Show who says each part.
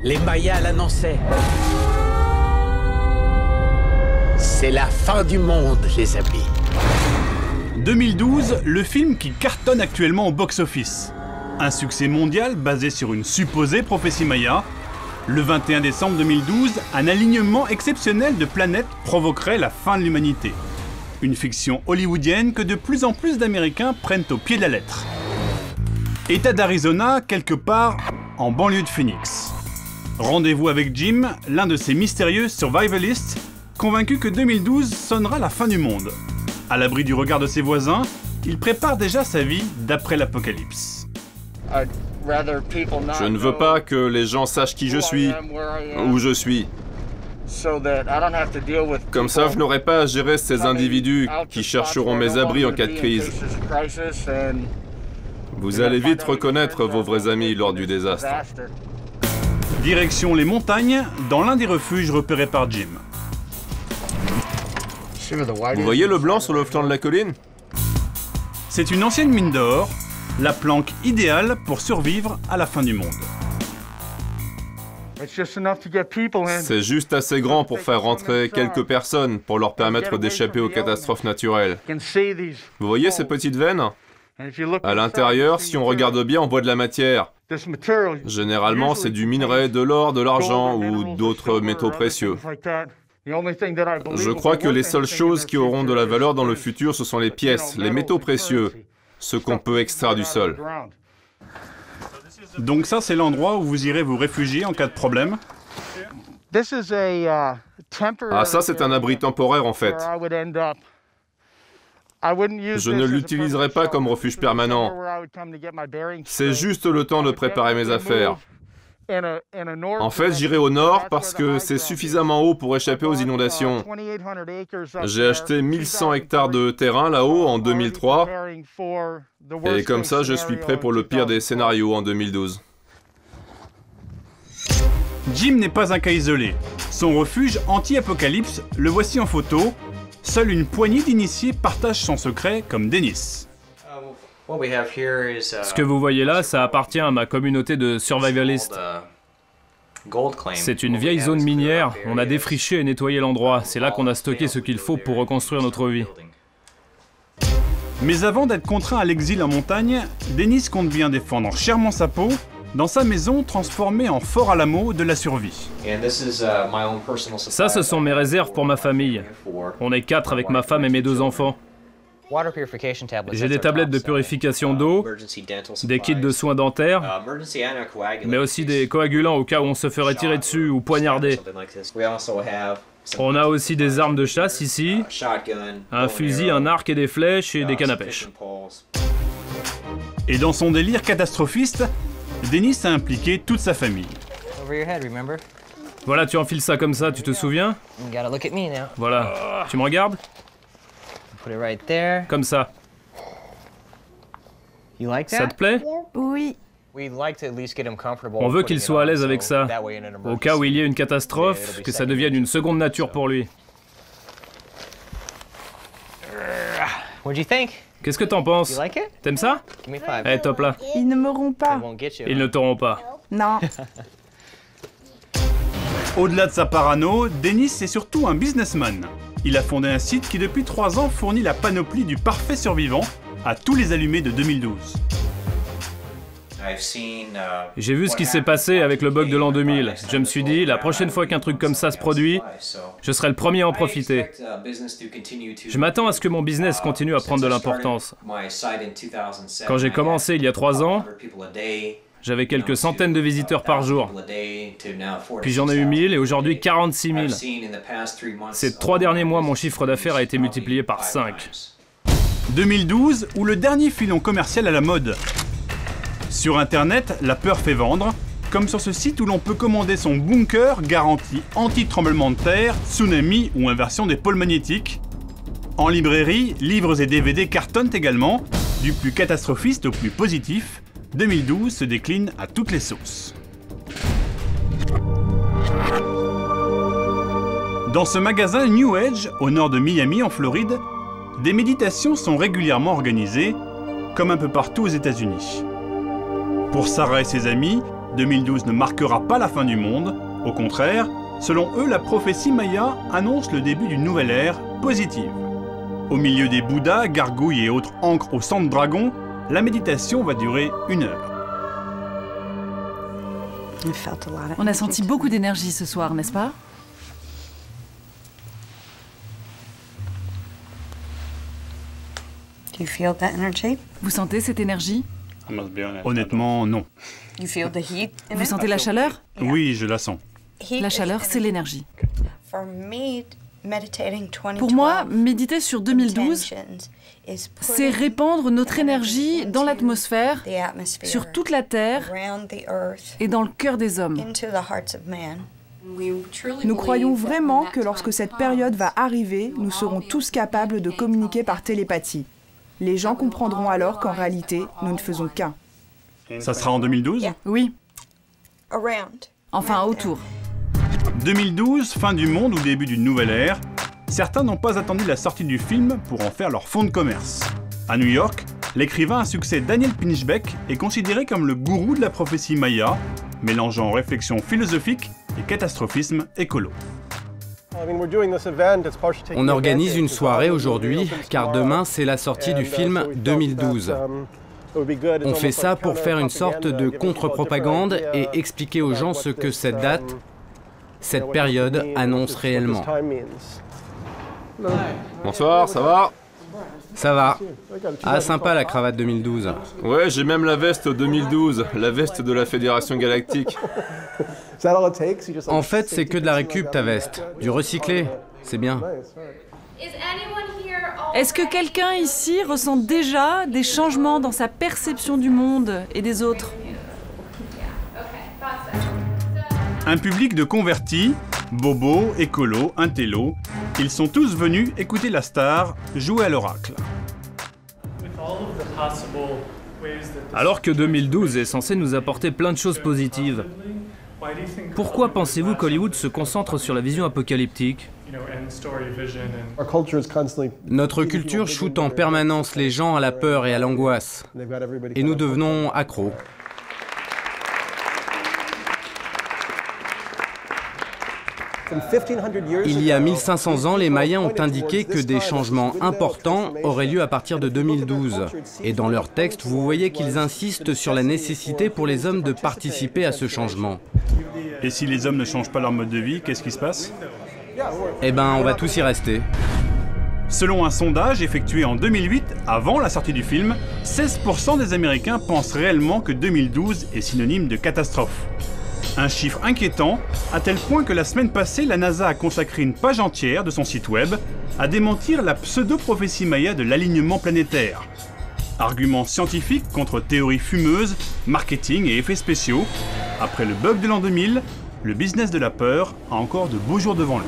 Speaker 1: Les Mayas l'annonçaient. C'est la fin du monde, les amis.
Speaker 2: 2012, le film qui cartonne actuellement au box-office. Un succès mondial basé sur une supposée prophétie maya. Le 21 décembre 2012, un alignement exceptionnel de planètes provoquerait la fin de l'humanité. Une fiction hollywoodienne que de plus en plus d'Américains prennent au pied de la lettre. État d'Arizona, quelque part en banlieue de Phoenix. Rendez-vous avec Jim, l'un de ces mystérieux survivalists, convaincu que 2012 sonnera la fin du monde. À l'abri du regard de ses voisins, il prépare déjà sa vie d'après l'apocalypse.
Speaker 3: Je ne veux pas que les gens sachent qui je suis, où je suis. Comme ça, je n'aurai pas à gérer ces individus qui chercheront mes abris en cas de crise. Vous allez vite reconnaître vos vrais amis lors du désastre.
Speaker 2: Direction les montagnes, dans l'un des refuges repérés par Jim.
Speaker 3: Vous voyez le blanc sur le flanc de la colline?
Speaker 2: C'est une ancienne mine d'or, la planque idéale pour survivre à la fin du monde.
Speaker 3: C'est juste assez grand pour faire rentrer quelques personnes pour leur permettre d'échapper aux catastrophes naturelles. Vous voyez ces petites veines? À l'intérieur, si on regarde bien, on voit de la matière. Généralement, c'est du minerai, de l'or, de l'argent ou d'autres métaux précieux. Je crois que les seules choses qui auront de la valeur dans le futur, ce sont les pièces, les métaux précieux, ce qu'on peut extraire du sol.
Speaker 2: Donc ça, c'est l'endroit où vous irez vous réfugier en cas de problème?
Speaker 3: Ah, ça, c'est un abri temporaire, en fait. Je ne l'utiliserai pas comme refuge permanent. C'est juste le temps de préparer mes affaires. En fait, j'irai au nord parce que c'est suffisamment haut pour échapper aux inondations. J'ai acheté 1100 hectares de terrain là-haut en 2003. Et comme ça, je suis prêt pour le pire des scénarios en 2012.
Speaker 2: Jim n'est pas un cas isolé. Son refuge anti-apocalypse, le voici en photo. Seule une poignée d'initiés partagent son secret, comme Dennis.
Speaker 4: Ce que vous voyez là, ça appartient à ma communauté de survivalistes. C'est une vieille zone minière, on a défriché et nettoyé l'endroit. C'est là qu'on a stocké ce qu'il faut pour reconstruire notre vie.
Speaker 2: Mais avant d'être contraint à l'exil en montagne, Dennis compte bien défendre chèrement sa peau dans sa maison transformée en Fort Alamo de la survie.
Speaker 4: Ça, ce sont mes réserves pour ma famille. On est 4 avec ma femme et mes 2 enfants. J'ai des tablettes de purification d'eau, des kits de soins dentaires, mais aussi des coagulants au cas où on se ferait tirer dessus ou poignarder. On a aussi des armes de chasse ici, un fusil, un arc et des flèches et des cannes à pêche.
Speaker 2: Et dans son délire catastrophiste, Dennis a impliqué toute sa famille.
Speaker 4: Voilà, tu enfiles ça comme ça, tu te souviens? Voilà, tu me regardes? Comme ça. Ça te plaît?
Speaker 5: Oui.
Speaker 4: On veut qu'il soit à l'aise avec ça, au cas où il y ait une catastrophe, que ça devienne une seconde nature pour lui. Qu'est-ce que t'en penses? T'aimes ça? Eh, top là.
Speaker 5: Ils ne m'auront pas.
Speaker 4: Ils ne t'auront pas.
Speaker 5: Non.
Speaker 2: Au-delà de sa parano, Dennis est surtout un businessman. Il a fondé un site qui depuis 3 ans fournit la panoplie du parfait survivant à tous les allumés de 2012.
Speaker 4: J'ai vu ce qui s'est passé avec le bug de l'an 2000. Je me suis dit, la prochaine fois qu'un truc comme ça se produit, je serai le premier à en profiter. Je m'attends à ce que mon business continue à prendre de l'importance. Quand j'ai commencé il y a 3 ans, j'avais quelques centaines de visiteurs par jour. Puis j'en ai eu 1000 et aujourd'hui 46 000. Ces 3 derniers mois, mon chiffre d'affaires a été multiplié par 5.
Speaker 2: 2012, ou le dernier filon commercial à la mode. Sur Internet, la peur fait vendre, comme sur ce site où l'on peut commander son bunker garanti anti-tremblement de terre, tsunami ou inversion des pôles magnétiques. En librairie, livres et DVD cartonnent également, du plus catastrophiste au plus positif. 2012 se décline à toutes les sauces. Dans ce magasin New Age, au nord de Miami, en Floride, des méditations sont régulièrement organisées, comme un peu partout aux États-Unis. Pour Sarah et ses amis, 2012 ne marquera pas la fin du monde. Au contraire, selon eux, la prophétie maya annonce le début d'une nouvelle ère positive. Au milieu des Bouddhas, gargouilles et autres ancres au sang de dragon, la méditation va durer 1 heure.
Speaker 5: On a senti beaucoup d'énergie ce soir, n'est-ce pas? Vous sentez cette énergie?
Speaker 2: Honnêtement, non.
Speaker 5: Vous sentez la chaleur?
Speaker 2: Oui, je la sens.
Speaker 5: La chaleur, c'est l'énergie. Pour moi, méditer sur 2012, c'est répandre notre énergie dans l'atmosphère, sur toute la Terre et dans le cœur des hommes.
Speaker 6: Nous croyons vraiment que lorsque cette période va arriver, nous serons tous capables de communiquer par télépathie. Les gens comprendront alors qu'en réalité, nous ne faisons qu'un.
Speaker 2: Ça sera en 2012?
Speaker 5: Oui. Enfin, autour.
Speaker 2: 2012, fin du monde ou début d'une nouvelle ère, certains n'ont pas attendu la sortie du film pour en faire leur fonds de commerce. À New York, l'écrivain à succès Daniel Pinchbeck est considéré comme le gourou de la prophétie maya, mélangeant réflexion philosophique et catastrophisme écolo.
Speaker 7: On organise une soirée aujourd'hui, car demain c'est la sortie du film 2012. On fait ça pour faire une sorte de contre-propagande et expliquer aux gens ce que cette date, cette période annonce réellement.
Speaker 3: Bonsoir, ça va?
Speaker 7: Ça va. Ah, sympa la cravate 2012.
Speaker 3: Ouais, j'ai même la veste 2012, la veste de la Fédération Galactique.
Speaker 7: En fait, c'est que de la récup ta veste. Du recyclé, c'est bien.
Speaker 5: Est-ce que quelqu'un ici ressent déjà des changements dans sa perception du monde et des autres?
Speaker 2: Un public de convertis, bobos, écolos, intellos, ils sont tous venus écouter la star jouer à l'oracle.
Speaker 4: Alors que 2012 est censé nous apporter plein de choses positives, pourquoi pensez-vous qu'Hollywood se concentre sur la vision apocalyptique?
Speaker 7: Notre culture shoote en permanence les gens à la peur et à l'angoisse. Et nous devenons accros. Il y a 1500 ans, les Mayas ont indiqué que des changements importants auraient lieu à partir de 2012. Et dans leurs textes, vous voyez qu'ils insistent sur la nécessité pour les hommes de participer à ce changement.
Speaker 2: Et si les hommes ne changent pas leur mode de vie, qu'est-ce qui se passe?
Speaker 7: Eh ben, on va tous y rester.
Speaker 2: Selon un sondage effectué en 2008, avant la sortie du film, 16% des Américains pensent réellement que 2012 est synonyme de catastrophe. Un chiffre inquiétant, à tel point que la semaine passée, la NASA a consacré une page entière de son site web à démentir la pseudo-prophétie maya de l'alignement planétaire. Argument scientifique contre théories fumeuses, marketing et effets spéciaux. Après le bug de l'an 2000, le business de la peur a encore de beaux jours devant lui.